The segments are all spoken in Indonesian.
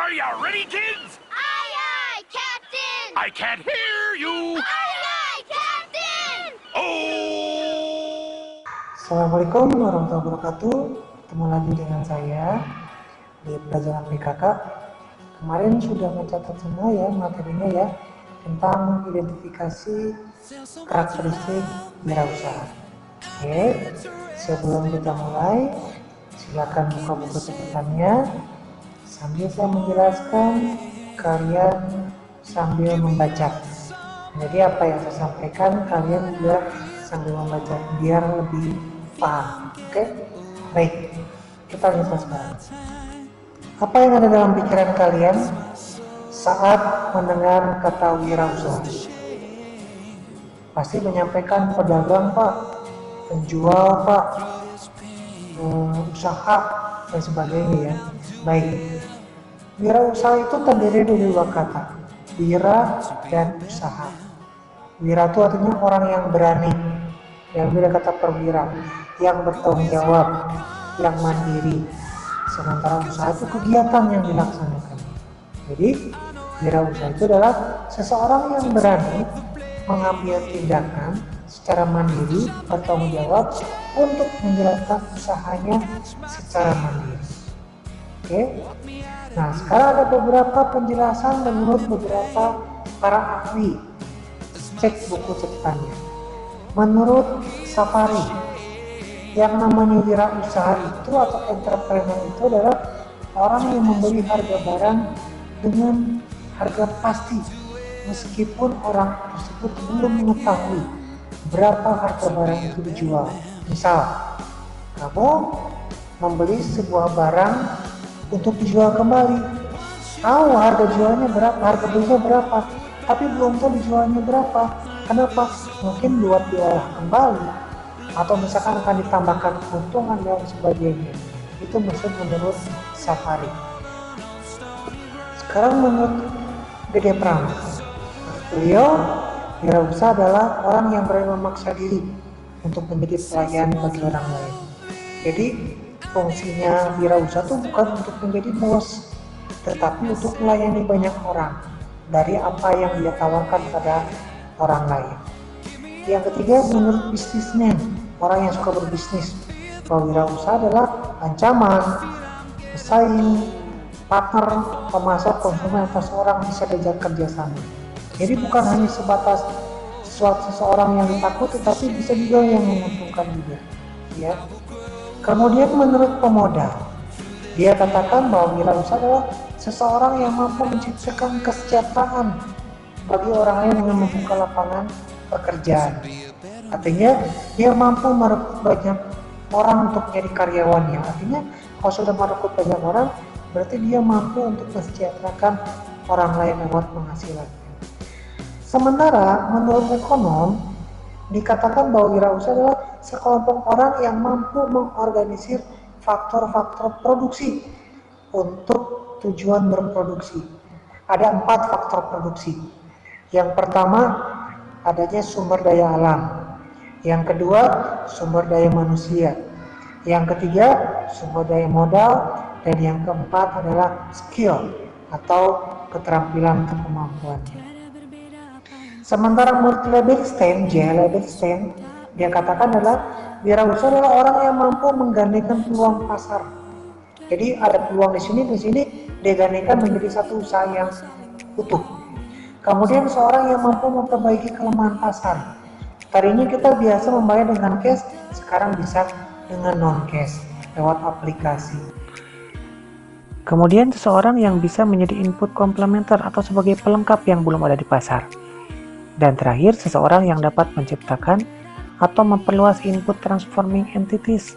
Are you ready, kids? Aye, aye, Captain! I can't hear you. Aye, aye, Captain! Oh! Assalamualaikum warahmatullahi wabarakatuh. Ketemu lagi dengan saya di pelajaran PKK. Kemarin sudah mencatat semua ya materinya ya tentang identifikasi karakteristik wirausaha. Oke, sebelum kita mulai, silakan buka buku catatannya. Sambil saya menjelaskan, kalian sambil membaca. Jadi apa yang saya sampaikan kalian juga sambil membaca biar lebih paham. Oke? Baik, kita lihat sekarang. Apa yang ada dalam pikiran kalian saat mendengar kata wirausaha? Pasti menyampaikan pedagang pak, penjual pak, usaha dan sebagainya ya. Baik, wirausaha itu terdiri dari dua kata, wira dan usaha. Wira itu artinya orang yang berani, yang beda kata perwira, yang bertanggung jawab, yang mandiri. Sementara usaha itu kegiatan yang dilaksanakan. Jadi wirausaha itu adalah seseorang yang berani mengambil tindakan secara mandiri, bertanggung jawab untuk menjalankan usahanya secara mandiri. Oke. Nah, sekarang ada beberapa penjelasan menurut beberapa para ahli. Cek buku catatannya. Menurut Safari, yang namanya wirausaha itu atau entrepreneur itu adalah orang yang membeli harga barang dengan harga pasti, meskipun orang tersebut belum mengetahui berapa harga barang itu dijual. Misal, kamu membeli sebuah barang untuk dijual kembali, tahu harga jualnya berapa, harga belinya berapa, tapi belum tahu dijualnya berapa. Kenapa? Mungkin buat diolah kembali, atau misalkan akan ditambahkan keuntungan dan sebagainya. Itu menurut Safari. Sekarang menurut Gede Pram, beliau wirausaha adalah orang yang berani memaksa diri untuk menjadi pelayan bagi orang lain. Jadi fungsinya wirausaha itu bukan untuk menjadi bos, tetapi untuk melayani banyak orang dari apa yang dia tawarkan pada orang lain. Yang ketiga, menurut bisnismen, orang yang suka berbisnis, bahwa wirausaha adalah ancaman, pesaing, partner, pemasok, konsumen, atau seorang bisa diajak kerjasama. Jadi bukan hanya sebatas seseorang yang ditakuti, tapi bisa juga yang menguntungkan juga. Ya. Kemudian menurut pemodal, dia katakan bahwa wirausaha adalah seseorang yang mampu menciptakan kesejahteraan bagi orang lain dengan membuka lapangan pekerjaan. Artinya dia mampu merekrut banyak orang untuk menjadi karyawannya. Artinya kalau sudah merekrut banyak orang, berarti dia mampu untuk mensejahterakan orang lain lewat penghasilan. Sementara menurut ekonom, dikatakan bahwa wirausaha adalah sekelompok orang yang mampu mengorganisir faktor-faktor produksi untuk tujuan berproduksi. Ada 4 faktor produksi. Yang pertama, adanya sumber daya alam. Yang kedua, sumber daya manusia. Yang ketiga, sumber daya modal. Dan yang keempat adalah skill atau keterampilan atau kemampuannya. Sementara menurut Liebenstein, dia katakan adalah wirausaha adalah orang yang mampu menggandengkan peluang pasar. Jadi ada peluang di sini dia gandengkan menjadi satu usaha yang utuh. Kemudian seorang yang mampu memperbaiki kelemahan pasar. Tadinya kita biasa membayar dengan cash, sekarang bisa dengan non-cash lewat aplikasi. Kemudian seseorang yang bisa menjadi input komplementer atau sebagai pelengkap yang belum ada di pasar. Dan terakhir, seseorang yang dapat menciptakan atau memperluas input transforming entities.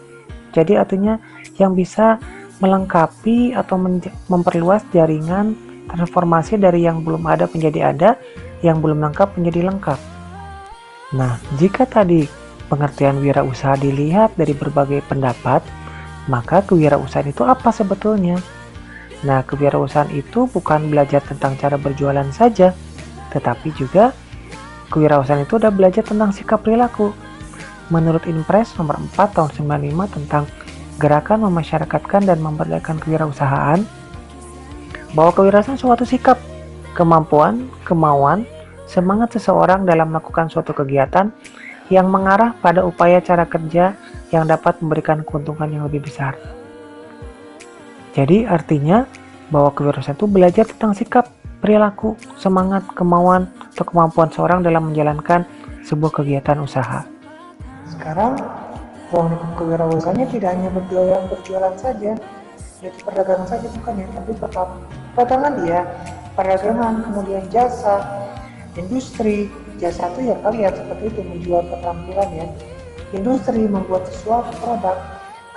Jadi artinya yang bisa melengkapi atau memperluas jaringan transformasi dari yang belum ada menjadi ada, yang belum lengkap menjadi lengkap. Nah, jika tadi pengertian wirausaha dilihat dari berbagai pendapat, maka kewirausahaan itu apa sebetulnya? Nah, kewirausahaan itu bukan belajar tentang cara berjualan saja, tetapi juga kewirausahaan itu udah belajar tentang sikap perilaku. Menurut Impres nomor 4 tahun 95 tentang gerakan memasyarakatkan dan memberdayakan kewirausahaan, Bahwa kewirausahaan suatu sikap, kemampuan, kemauan, semangat seseorang dalam melakukan suatu kegiatan yang mengarah pada upaya cara kerja yang dapat memberikan keuntungan yang lebih besar. Jadi artinya bahwa kewirausahaan itu belajar tentang sikap, perilaku, semangat, kemauan, atau kemampuan seorang dalam menjalankan sebuah kegiatan usaha. Sekarang, ruang lingkup kewirausahaannya tidak hanya berjualan saja, yaitu perdagangan saja bukan ya, tapi tetap perdagangan dia, perdagangan, kemudian jasa, industri. Jasa itu ya kalian seperti itu, menjual keterampilan ya. Industri membuat sesuatu produk,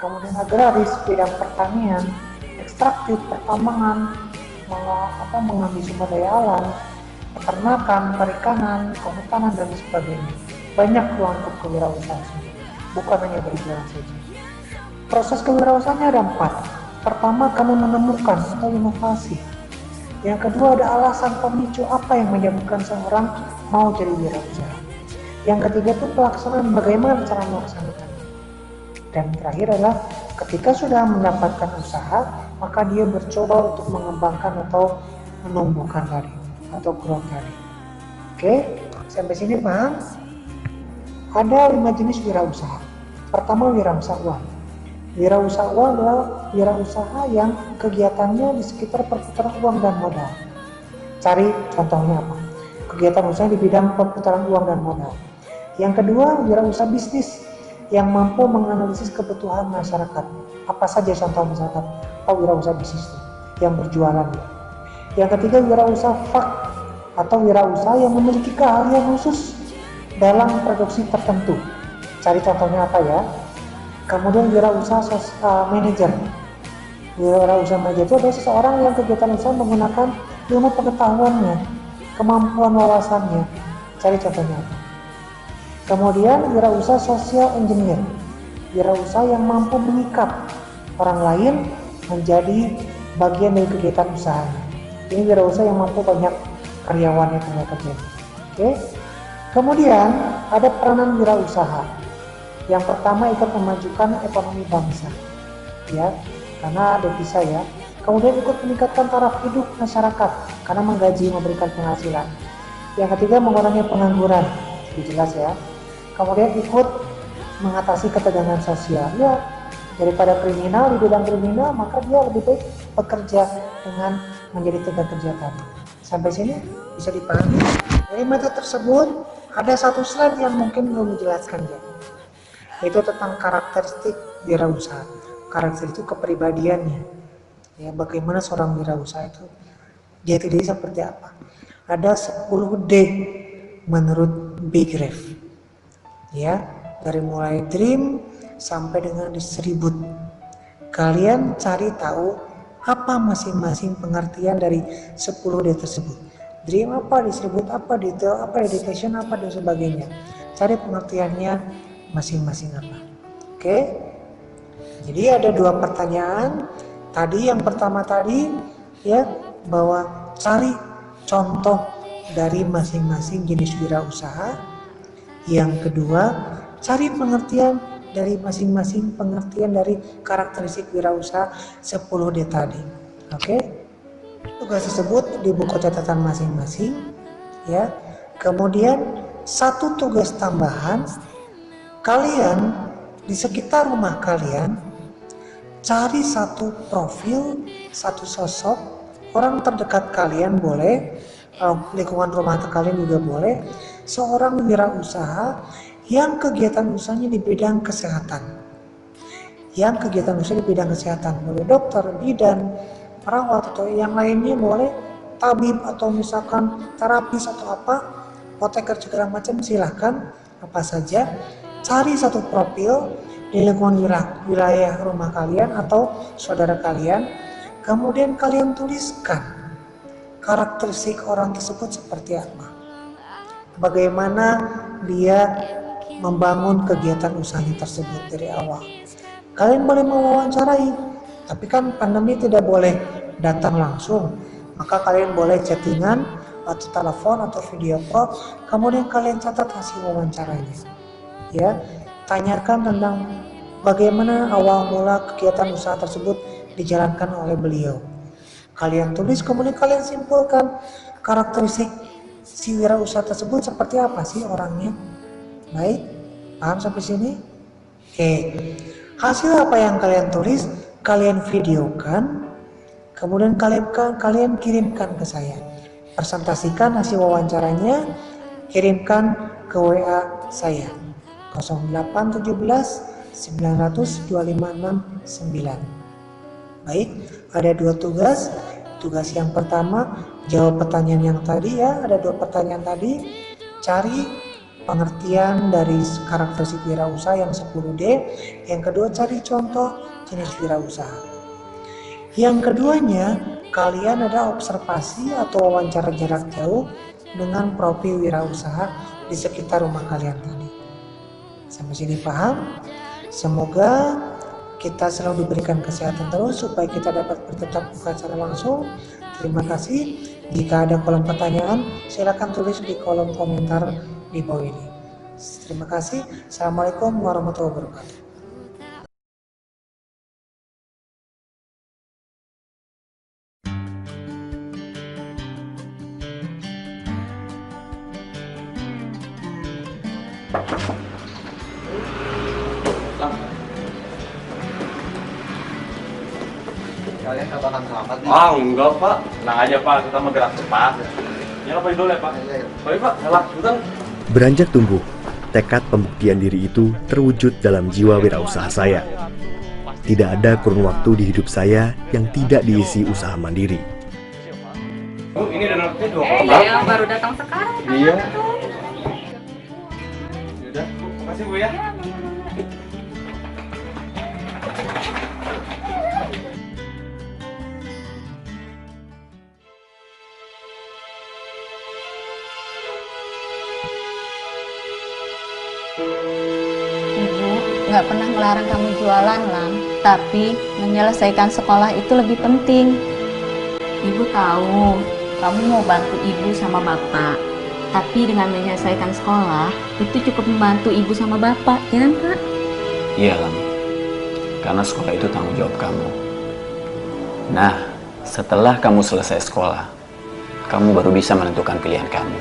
kemudian agraris, bidang pertanian, ekstraktif, pertambangan, mengambil sumber daya alam, peternakan, perikanan, kehutanan, dan sebagainya. Banyak ruang untuk kewirausahaan, bukan hanya berjualan saja. Proses kewirausahaannya ada 4. Pertama, kamu menemukan atau inovasi. Yang kedua, ada alasan pemicu apa yang menyebabkan seorang mau jadi wirausaha. Yang ketiga itu pelaksanaan, bagaimana cara melaksanakan. Dan terakhir adalah ketika sudah mendapatkan usaha, maka dia bercoba untuk mengembangkan atau menumbuhkan tadi atau growth tadi. Oke, sampai sini paham? Ada 5 jenis wirausaha. Pertama, wirausahawan. Wirausahawan adalah wirausaha yang kegiatannya di sekitar perputaran uang dan modal. Cari contohnya apa? Kegiatan usaha di bidang perputaran uang dan modal. Yang kedua, wirausaha bisnis yang mampu menganalisis kebutuhan masyarakat. Apa saja contoh masyarakat? Wirausaha bisnis itu, yang berjualan. Yang ketiga, wirausaha fak atau wirausaha yang memiliki keahlian khusus dalam produksi tertentu. Cari contohnya apa ya? Kemudian wirausaha manajer. Wirausaha manajer itu adalah seseorang yang kegiatan usaha menggunakan ilmu pengetahuannya, kemampuan wawasannya. Cari contohnya apa? Kemudian wirausaha social engineer. Wirausaha yang mampu mengikat orang lain menjadi bagian dari kegiatan usahanya. Ini wirausaha yang mampu banyak karyawannya punya kerja. Oke. Kemudian ada peranan wirausaha. Yang pertama, ikut memajukan ekonomi bangsa, ya, karena devisa ya. Kemudian ikut meningkatkan taraf hidup masyarakat karena menggaji, memberikan penghasilan. Yang ketiga, mengurangi pengangguran, jelas ya. Kemudian ikut mengatasi ketegangan sosial, ya. Daripada kriminal di bidang kriminal, maka dia lebih baik bekerja dengan menjadi tenaga kerja tadi. Sampai sini bisa dipahami. Dari metode tersebut ada satu slide yang mungkin belum menjelaskan ya. Itu tentang karakteristik wirausaha. Karakteristik itu kepribadiannya. Ya, bagaimana seorang wirausaha itu jati diri seperti apa? Ada 10D menurut Big Rev. Ya, dari mulai dream sampai dengan distribute. Kalian cari tahu apa masing-masing pengertian dari 10D tersebut. Dream apa, distribute apa, detail apa, dedication apa, dan sebagainya. Cari pengertiannya masing-masing apa. Oke. Jadi ada 2 pertanyaan. Tadi yang pertama tadi ya, bahwa cari contoh dari masing-masing jenis wirausaha. Yang kedua, cari pengertian dari masing-masing pengertian dari karakteristik wirausaha 10D tadi. Oke. Tugas tersebut di buku catatan masing-masing ya. Kemudian satu tugas tambahan, kalian di sekitar rumah kalian cari satu profil, satu sosok orang terdekat kalian boleh, lingkungan rumah kalian juga boleh, seorang wirausaha yang kegiatan usahanya di bidang kesehatan. Yang kegiatan usaha di bidang kesehatan, boleh dokter, bidan, perawat, atau yang lainnya boleh tabib atau misalkan terapis atau apa, apoteker segala macam, silahkan apa saja. Cari satu profil di lingkungan wilayah rumah kalian atau saudara kalian, kemudian kalian tuliskan karakteristik orang tersebut seperti apa, bagaimana dia membangun kegiatan usahanya tersebut dari awal. Kalian boleh mewawancarai, tapi kan pandemi tidak boleh datang langsung, maka kalian boleh chattingan atau telepon atau video call, kemudian kalian catat hasil wawancaranya. Ya, tanyakan tentang bagaimana awal mula kegiatan usaha tersebut dijalankan oleh beliau. Kalian tulis, kemudian kalian simpulkan karakteristik si wirausaha tersebut seperti apa sih orangnya. Baik, paham sampai sini? Oke, hasil apa yang kalian tulis, kalian videokan, kemudian kalian kirimkan ke saya. Presentasikan hasil wawancaranya, kirimkan ke WA saya 0817 900 2569. Baik, ada 2 tugas. Tugas yang pertama, jawab pertanyaan yang tadi ya, ada 2 pertanyaan tadi. Cari pengertian dari karakteristik wirausaha yang 10D. Yang kedua, cari contoh jenis wirausaha. Yang keduanya, kalian ada observasi atau wawancara jarak jauh dengan profil wirausaha di sekitar rumah kalian tadi. Sampai sini paham? Semoga kita selalu diberikan kesehatan terus supaya kita dapat bertetap muka secara langsung. Terima kasih. Jika ada kolom pertanyaan, silakan tulis di kolom komentar di bawah ini. Terima kasih. Assalamualaikum warahmatullahi wabarakatuh. Kalian gak bakal selamat nih. Ah, enggak, Pak. Tenang aja, Pak. Kita mau gerak cepat. Ya, Pak, dulu ya, Pak. Baik, Pak. Salah, bentar. Beranjak tumbuh, tekad pembuktian diri itu terwujud dalam jiwa wirausaha saya. Tidak ada kurun waktu di hidup saya yang tidak diisi usaha mandiri. Bu, ini donatnya 2 Iya, baru datang sekarang. Iya. Yaudah, Bu. Makasih, Bu, ya. Ibu nggak pernah melarang kamu jualan, Lang. Tapi menyelesaikan sekolah itu lebih penting. Ibu tahu kamu mau bantu ibu sama bapak. Tapi dengan menyelesaikan sekolah itu cukup membantu ibu sama bapak, ya kan, Pak? Iya, Lam. Karena sekolah itu tanggung jawab kamu. Nah, setelah kamu selesai sekolah, kamu baru bisa menentukan pilihan kamu.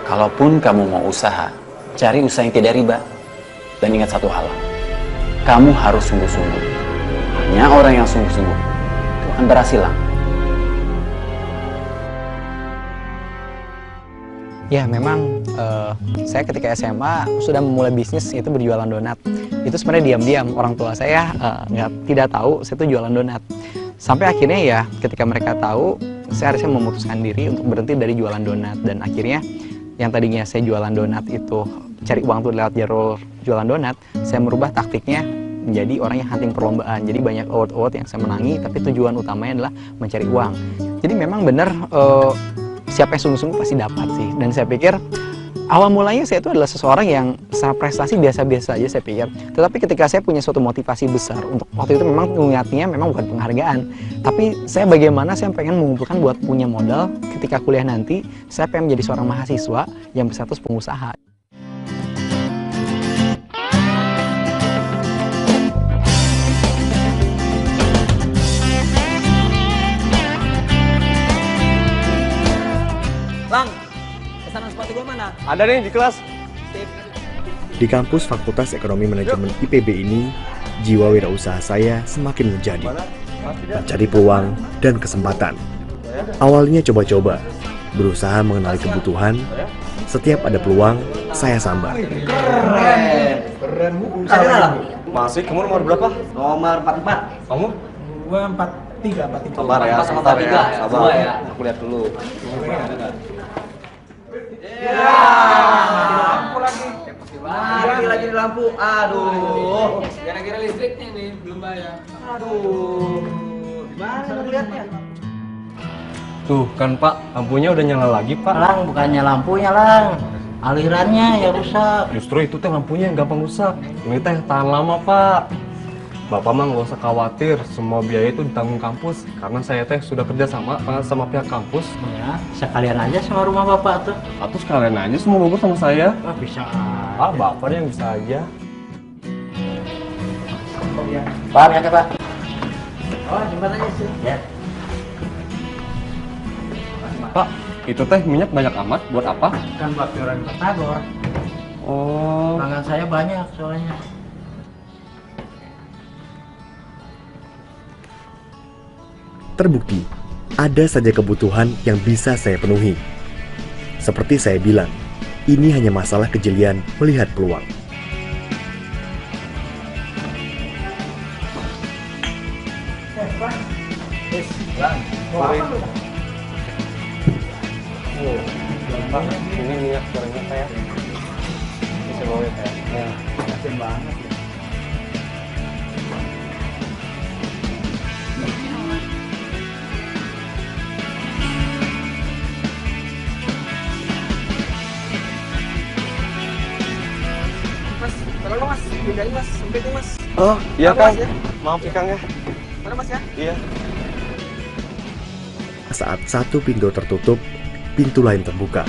Kalaupun kamu mau usaha, cari usaha yang tidak riba. Dan ingat satu hal, kamu harus sungguh-sungguh. Hanya orang yang sungguh-sungguh itu akan berhasil, Lam. Ya memang saya ketika SMA sudah memulai bisnis itu berjualan donat. Itu sebenarnya diam-diam orang tua saya tidak tahu saya itu jualan donat. Sampai akhirnya ya ketika mereka tahu, saya harusnya memutuskan diri untuk berhenti dari jualan donat. Dan akhirnya yang tadinya saya jualan donat itu cari uang tuh lewat jalur jualan donat, saya merubah taktiknya menjadi orang yang hunting perlombaan. Jadi banyak award-award yang saya menangi, tapi tujuan utamanya adalah mencari uang. Jadi memang benar siapa yang sungguh-sungguh pasti dapat sih. Dan saya pikir awal mulanya saya itu adalah seseorang yang secara prestasi biasa-biasa aja saya pikir. Tetapi ketika saya punya suatu motivasi besar untuk waktu itu memang niatnya memang bukan penghargaan. Tapi saya bagaimana saya pengen mengumpulkan buat punya modal ketika kuliah nanti. Saya pengen menjadi seorang mahasiswa yang berstatus pengusaha. Lang, pesanan sepatu gua mana? Ada nih di kelas. Di kampus Fakultas Ekonomi Manajemen IPB ini, jiwa wirausaha saya semakin menjadi. Mencari peluang dan kesempatan. Awalnya coba-coba, berusaha mengenali kebutuhan. Setiap ada peluang, saya sambar. Keren bu. Masih, kamu nomor berapa? Nomor 44. Kamu? Gua 43. Sabar ya, sabar ya. Sabar ya. Aku lihat dulu. Lampu lagi. Lagi di lampu. Aduh. Gara-gara listriknya nih belum bayar. Aduh. Gimana lihatnya? Tuh kan Pak, lampunya udah nyala lagi Pak. Lang, bukannya lampunya, Lang. Alirannya ya rusak. Justru itu teh lampunya yang gampang rusak. Ini teh tahan lama Pak. Bapak mah nggak usah khawatir, semua biaya itu ditanggung kampus. Karena saya teh sudah kerja sama pihak kampus. Ya, sekalian aja sama rumah Bapak tuh. Atau sekalian aja semua bubur sama saya. Wah, bisa. Ah, Bapak yang bisa aja. Pak, ya Pak. Oh, simpan aja sih. Ya. Pak, itu teh minyak banyak amat buat apa? Kan buat jualan batagor. Oh, Pelanggan saya banyak soalnya. Terbukti, ada saja kebutuhan yang bisa saya penuhi. Seperti saya bilang, ini hanya masalah kejelian melihat peluang. Pak, ini minyak gorengnya saya. Bisa bawa ya saya. Ya. Kasian banget ya. Mas, tolong mas, pindahin mas, sempit mas. Oh, iya Apa, Kang. Mas, ya? Maaf ya Kang ya. Mana mas ya? Iya. Saat satu pintu tertutup, pintu lain terbuka.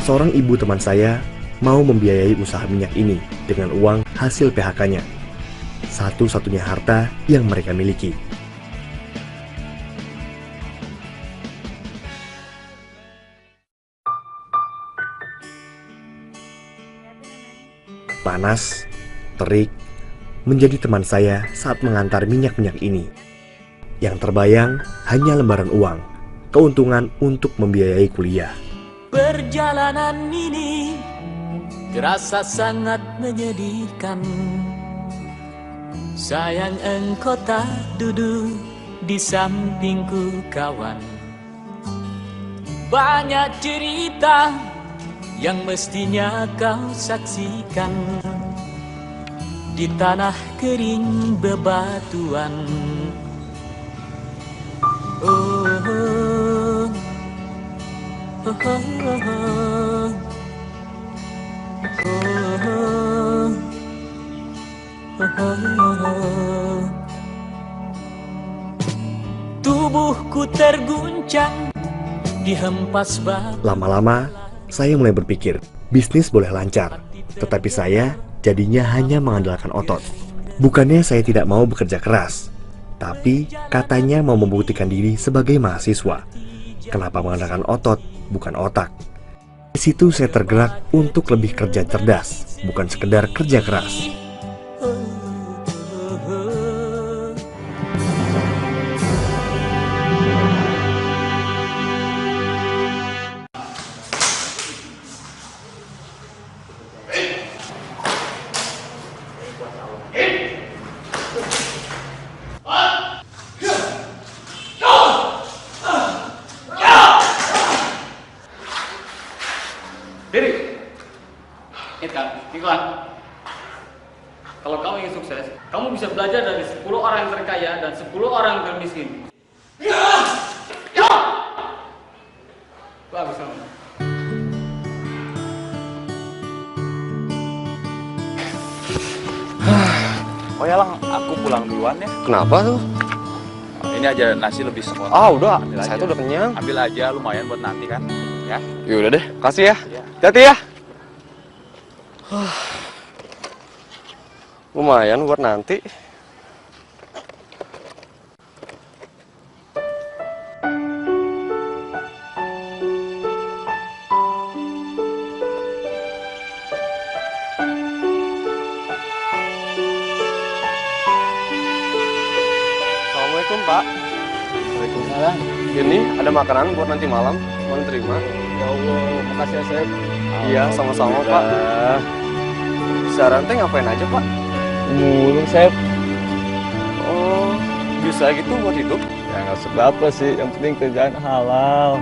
Seorang ibu teman saya mau membiayai usaha minyak ini dengan uang hasil PHK-nya. Satu-satunya harta yang mereka miliki. Panas, terik, menjadi teman saya saat mengantar minyak-minyak ini. Yang terbayang hanya lembaran uang, keuntungan untuk membiayai kuliah. Perjalanan ini terasa sangat menyedihkan. Sayang engkau tak duduk di sampingku kawan. Banyak cerita yang mestinya kau saksikan di tanah kering bebatuan. Oh, oh, oh, oh, oh, oh. Tubuhku terguncang dihempas batu. Lama-lama, saya mulai berpikir, bisnis boleh lancar, tetapi saya jadinya hanya mengandalkan otot. Bukannya saya tidak mau bekerja keras, tapi katanya mau membuktikan diri sebagai mahasiswa. Kenapa mengandalkan otot, bukan otak? Di situ saya tergerak untuk lebih kerja cerdas, bukan sekedar kerja keras. Diri, Ikan, kalau kamu ingin sukses, kamu bisa belajar dari 10 orang yang terkaya dan 10 orang yang termiskin. Bagus kamu. Oh ya Lang, aku pulang duluan ya. Kenapa tuh? Ini aja nasi lebih sekolah. Ah udah, Ambil saya aja. tuh udah kenyang. Ambil aja lumayan buat nanti kan, ya. Ya udah deh, kasih ya. Iya. Hati-hati ya. Lumayan buat nanti. Assalamualaikum Pak. Waalaikumsalam. Ini ada makanan buat nanti malam. Mohon terima. Ya Allah, makasih ya Sep. Iya, sama-sama Pak. Saran teh ngapain aja Pak? Mulung Sep. Oh, bisa gitu buat hidup? Ya nggak seberapa sih, yang penting kerjaan halal.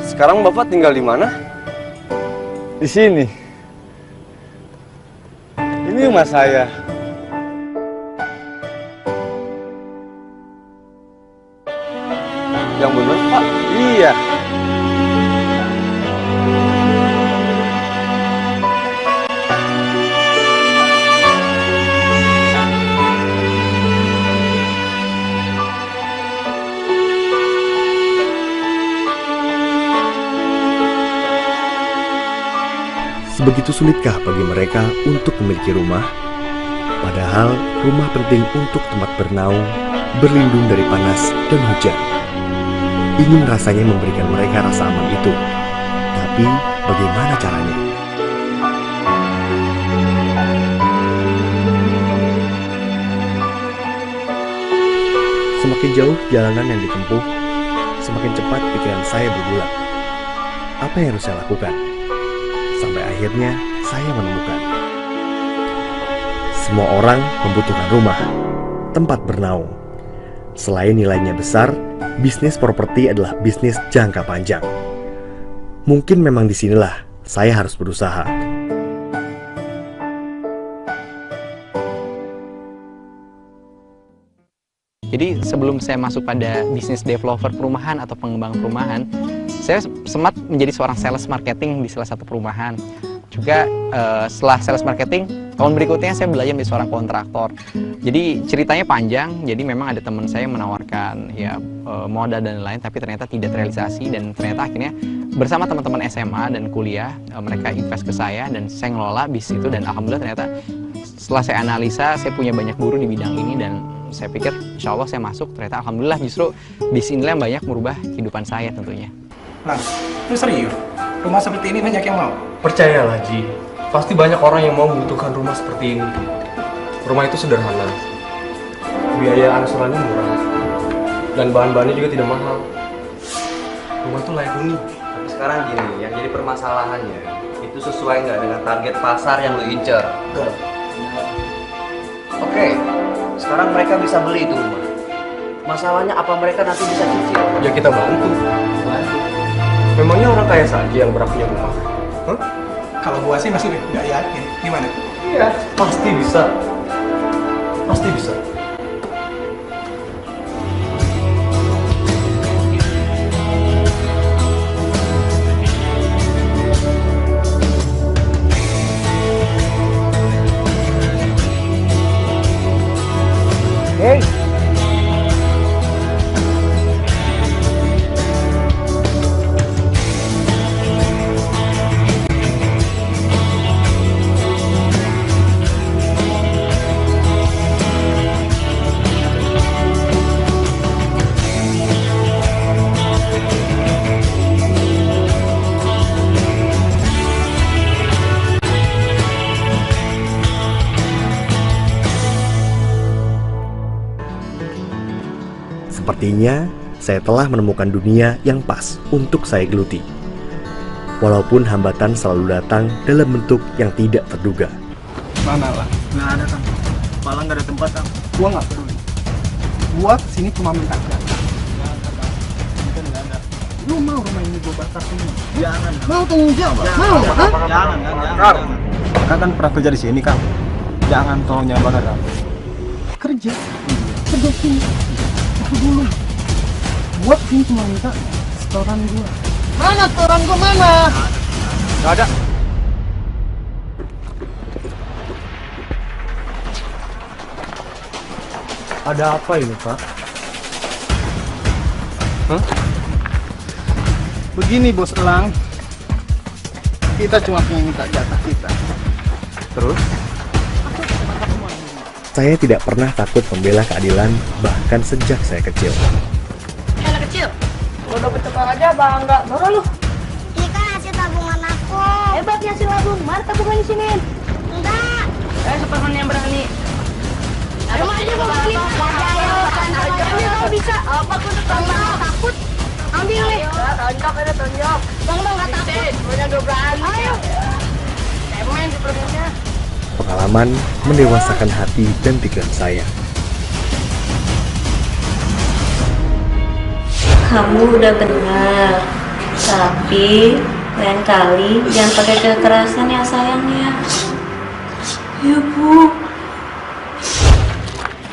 Sekarang Bapak tinggal di mana? Di sini. Ini rumah saya. Yang bener Pak? Iya. Sebegitu sulitkah bagi mereka untuk memiliki rumah? Padahal rumah penting untuk tempat bernaung, berlindung dari panas dan hujan. Ingin rasanya memberikan mereka rasa aman itu. Tapi bagaimana caranya? Semakin jauh jalanan yang ditempuh, semakin cepat pikiran saya bergulat. Apa yang harus saya lakukan? Sampai akhirnya saya menemukan. Semua orang membutuhkan rumah, tempat bernaung. Selain nilainya besar, bisnis properti adalah bisnis jangka panjang. Mungkin memang disinilah saya harus berusaha. Jadi sebelum saya masuk pada bisnis developer perumahan atau pengembang perumahan, saya sempat menjadi seorang sales marketing di salah satu perumahan. Juga setelah sales marketing, tahun berikutnya saya belajar menjadi seorang kontraktor. Jadi ceritanya panjang, jadi memang ada teman saya yang menawarkan ya modal dan lain-lain, tapi ternyata tidak terrealisasi, dan ternyata akhirnya bersama teman-teman SMA dan kuliah, mereka invest ke saya dan saya ngelola bis itu, dan alhamdulillah ternyata setelah saya analisa, saya punya banyak guru di bidang ini, dan saya pikir insya Allah saya masuk, ternyata alhamdulillah justru bis inilah yang banyak merubah kehidupan saya tentunya. Lang, lu serius? Rumah seperti ini banyak yang mau? Percayalah Ji, pasti banyak orang yang mau membutuhkan rumah seperti ini. Rumah itu sederhana, biaya angsurannya murah, dan bahan-bahannya juga tidak mahal. Rumah itu layak huni. Tapi sekarang gini, yang jadi permasalahannya itu sesuai nggak dengan target pasar yang lu incer. Oke, sekarang mereka bisa beli itu rumah. Masalahnya apa mereka nanti bisa cicil? Ya kita bantu. Memangnya orang kaya saja yang berhak punya rumah? Hah? Kalau gua sih masih nggak yakin. Gimana? Iya, pasti bisa. Pasti bisa. Hey. Sepertinya saya telah menemukan dunia yang pas untuk saya geluti. Walaupun hambatan selalu datang dalam bentuk yang tidak terduga. Mana lah? Nggak ada kan? Malah nggak ada tempat kan? Gua nggak peduli. Gua kesini cuma minta jatah. Nggak ada. Lu mau rumah ini gua bakar semua? Jangan. Mau tanggung jawab? Mau? Jangan. Kan pernah kerja di sini kan? Jangan tolong jangan bakar. Kerja sini. Aku dulu. Gua kesini cuma minta setoran gua. Mana setoran gua mana? Nggak ada. Ada apa ini, Pak? Hah? Begini Bos Elang, kita cuma pengen minta jatah kita. Terus? Saya tidak pernah takut membela keadilan, bahkan sejak saya kecil. Anak kecil. Lo dapet cepat aja bangga. Nora lu. Ini kan hasil tabungan aku. Hebatnya hasil tabung. Mana tabungannya sini? Enggak. Sepaman yang berani. Ayo aja mau beli. Ayo kamu bisa. Apa aku takut? Ambil nih. Tonjok aja tonjok. Bang nggak takut. Punya 2 berani. Ayo. Cemen di perutnya. Pengalaman mendewasakan hati dan pikiran saya. Kamu udah benar, tapi lain kali jangan pakai kekerasan ya sayangnya. Ya Bu.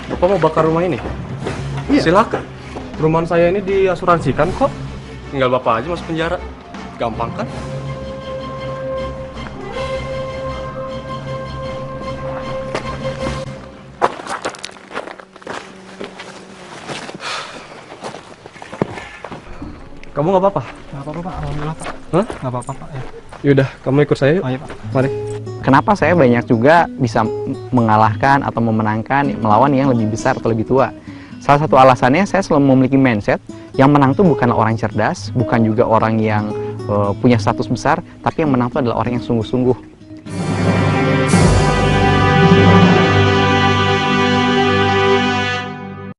Bapak mau bakar rumah ini? Iya. Silakan. Rumah saya ini diasuransikan kok. Tinggal Bapak aja masuk penjara. Gampang kan? Kamu nggak apa-apa? Nggak apa-apa Pak, alhamdulillah Pak. Hah? Nggak apa-apa Pak ya. Yaudah, kamu ikut saya yuk. Oh iya Pak. Mari. Kenapa saya banyak juga bisa mengalahkan atau memenangkan melawan yang lebih besar atau lebih tua? Salah satu alasannya saya selalu memiliki mindset yang menang itu bukanlah orang cerdas, bukan juga orang yang punya status besar, tapi yang menang itu adalah orang yang sungguh-sungguh.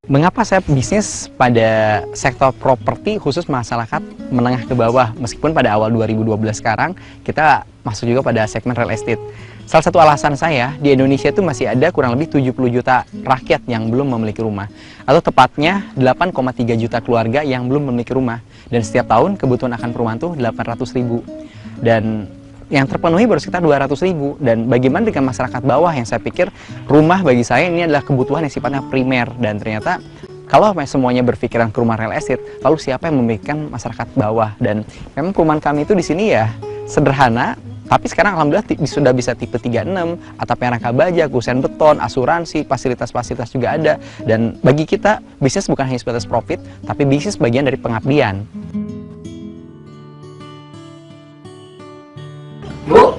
Mengapa saya bisnis pada sektor properti khusus masyarakat menengah ke bawah, meskipun pada awal 2012 sekarang kita masuk juga pada segmen real estate. Salah satu alasan saya, di Indonesia itu masih ada kurang lebih 70 juta rakyat yang belum memiliki rumah. Atau tepatnya 8,3 juta keluarga yang belum memiliki rumah. Dan setiap tahun kebutuhan akan perumahan itu 800.000. Dan yang terpenuhi baru sekitar 200.000. Dan bagaimana dengan masyarakat bawah yang saya pikir rumah bagi saya ini adalah kebutuhan yang sifatnya primer. Dan ternyata kalau semuanya berpikiran ke rumah real estate, lalu siapa yang memikirkan masyarakat bawah? Dan memang perumahan kami itu di sini ya sederhana, tapi sekarang alhamdulillah sudah bisa tipe 36, atap yang rangka baja, kusen beton, asuransi, fasilitas-fasilitas juga ada. Dan bagi kita, bisnis bukan hanya sebatas profit, tapi bisnis bagian dari pengabdian. Bu,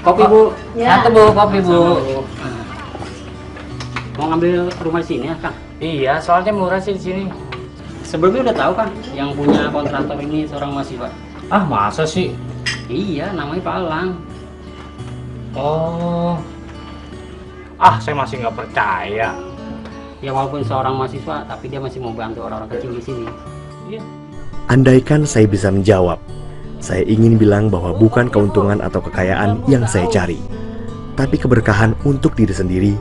kopi Bu. Ya. Satu Bu, kopi Bu. Mau ngambil rumah di sini ya Kang? Iya, soalnya murah sih di sini. Sebelumnya udah tahu kan yang punya kontraktor ini seorang mahasiswa? Ah, masa sih? Iya, namanya Pak Alang. Oh. Ah, saya masih nggak percaya. Ya walaupun seorang mahasiswa, tapi dia masih mau bantu orang-orang kecil di sini. Iya. Andaikan saya bisa menjawab, saya ingin bilang bahwa bukan keuntungan atau kekayaan yang saya cari, tapi keberkahan untuk diri sendiri,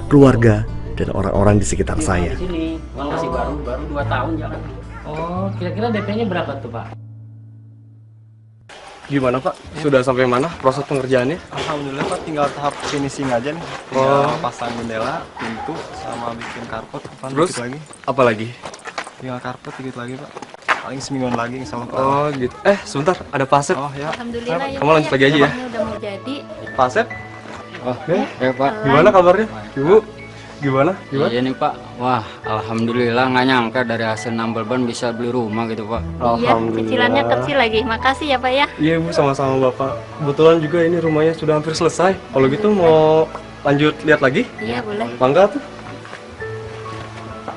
keluarga, dan orang-orang di sekitar saya. Di sini, Bang masih baru 2 tahun jalan. Oh, kira-kira DP-nya berapa tuh, Pak? Gimana Pak? Sudah sampai mana proses pengerjaannya? Alhamdulillah Pak, tinggal tahap finishing aja nih. Tinggal pasang jendela, pintu, sama bikin karpet. Terus dikit lagi. apa lagi? Tinggal karpet dikit lagi Pak. Paling semingguan lagi insya Allah. Oh gitu. Sebentar, ada Pak Asep. Oh ya. Alhamdulillah ya. Kamu lanjut lagi aja ya. Rumahnya udah mau jadi. Pak Asep, Ya Pak. gimana kabarnya? Ibu, gimana? Iya nih Pak. Wah, alhamdulillah nggak nyangka dari hasil nambal ban bisa beli rumah gitu Pak. Iya, cicilannya kecil lagi. Makasih ya Pak ya. Iya Bu, sama-sama Bapak. Kebetulan juga ini rumahnya sudah hampir selesai. Kalau gitu mau lanjut lihat lagi? Iya boleh. Bangga tuh.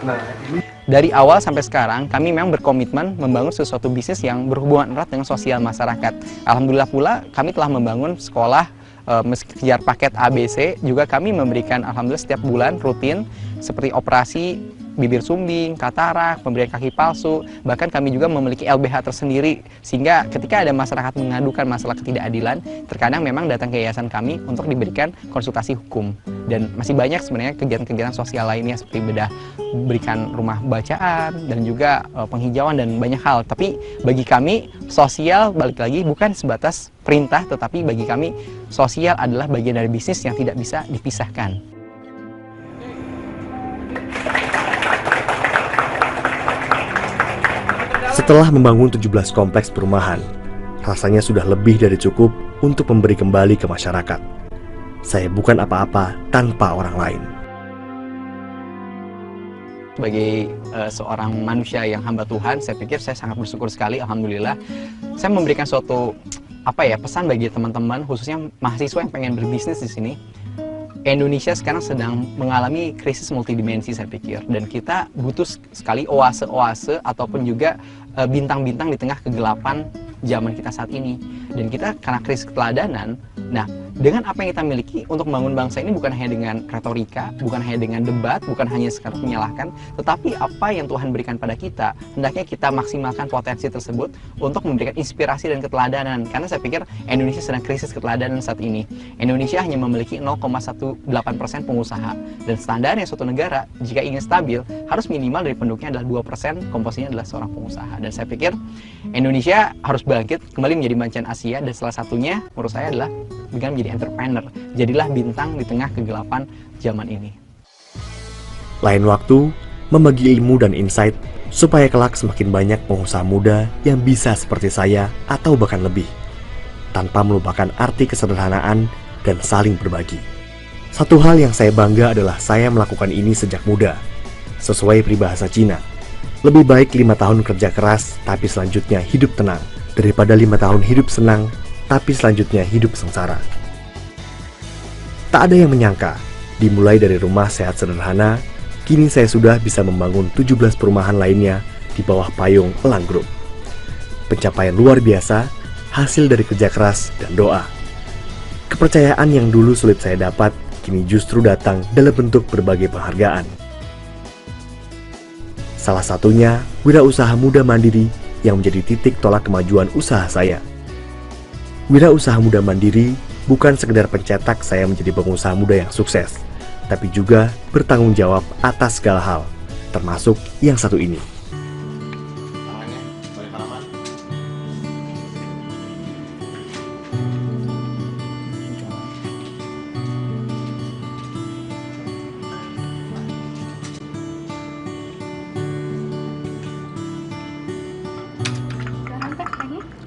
Nah, ini Dari awal sampai sekarang, kami memang berkomitmen membangun sesuatu bisnis yang berhubungan erat dengan sosial masyarakat. Alhamdulillah pula, kami telah membangun sekolah kejar paket ABC. Juga kami memberikan alhamdulillah setiap bulan rutin seperti operasi bibir sumbing, katarak, pemberian kaki palsu. Bahkan kami juga memiliki LBH tersendiri, sehingga ketika ada masyarakat mengadukan masalah ketidakadilan, terkadang memang datang ke yayasan kami untuk diberikan konsultasi hukum. Dan masih banyak sebenarnya kegiatan-kegiatan sosial lainnya seperti berikan rumah bacaan dan juga penghijauan dan banyak hal. Tapi bagi kami sosial balik lagi bukan sebatas perintah, tetapi bagi kami sosial adalah bagian dari bisnis yang tidak bisa dipisahkan. Setelah membangun 17 kompleks perumahan, rasanya sudah lebih dari cukup untuk memberi kembali ke masyarakat. Saya bukan apa-apa tanpa orang lain. Sebagai seorang manusia yang hamba Tuhan, saya pikir saya sangat bersyukur sekali, alhamdulillah. Saya memberikan suatu pesan bagi teman-teman, khususnya mahasiswa yang pengen berbisnis di sini. Indonesia sekarang sedang mengalami krisis multidimensi, saya pikir, dan kita butuh sekali oase-oase ataupun juga bintang-bintang di tengah kegelapan zaman kita saat ini. Dan kita karena krisis keteladanan, nah dengan apa yang kita miliki untuk membangun bangsa ini bukan hanya dengan retorika, bukan hanya dengan debat, bukan hanya sekadar menyalahkan, tetapi apa yang Tuhan berikan pada kita, hendaknya kita maksimalkan potensi tersebut untuk memberikan inspirasi dan keteladanan. Karena saya pikir Indonesia sedang krisis keteladanan saat ini. Indonesia hanya memiliki 0,18% pengusaha, dan standarnya suatu negara jika ingin stabil harus minimal dari penduduknya adalah 2% komposisinya adalah seorang pengusaha. Dan saya pikir Indonesia harus bangkit kembali menjadi macan Asia, dan salah satunya menurut saya adalah dengan menjadi entrepreneur. Jadilah bintang di tengah kegelapan zaman ini. Lain waktu, membagi ilmu dan insight supaya kelak semakin banyak pengusaha muda yang bisa seperti saya atau bahkan lebih, tanpa melupakan arti kesederhanaan dan saling berbagi. Satu hal yang saya bangga adalah saya melakukan ini sejak muda. Sesuai peribahasa Cina, lebih baik 5 tahun kerja keras tapi selanjutnya hidup tenang daripada 5 tahun hidup senang, tapi selanjutnya hidup sengsara. Tak ada yang menyangka, dimulai dari rumah sehat sederhana, kini saya sudah bisa membangun 17 perumahan lainnya di bawah payung Elang Group. Pencapaian luar biasa, hasil dari kerja keras dan doa. Kepercayaan yang dulu sulit saya dapat, kini justru datang dalam bentuk berbagai penghargaan. Salah satunya, wirausaha muda mandiri yang menjadi titik tolak kemajuan usaha saya. Wirausaha muda mandiri bukan sekedar pencetak saya menjadi pengusaha muda yang sukses, tapi juga bertanggung jawab atas segala hal, termasuk yang satu ini.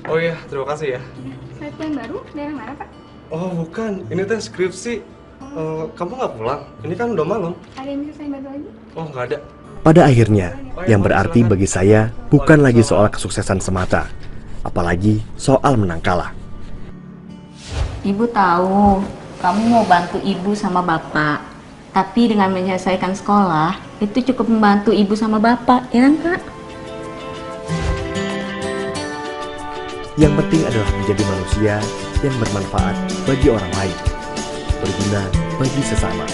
Oh iya, terima kasih ya. Saya yang baru, daerah mana Pak? Oh bukan, ini teh skripsi. Kamu nggak pulang? Ini kan udah malam. Ada yang bisa saya bantu lagi? Oh nggak ada. Pada akhirnya, yang berarti bagi saya bukan lagi soal kesuksesan semata, apalagi soal menang kalah. Ibu tahu, kamu mau bantu ibu sama bapak. Tapi dengan menyelesaikan sekolah, itu cukup membantu ibu sama bapak, ya kan Kak? Yang penting adalah menjadi manusia yang bermanfaat bagi orang lain, berguna bagi sesama.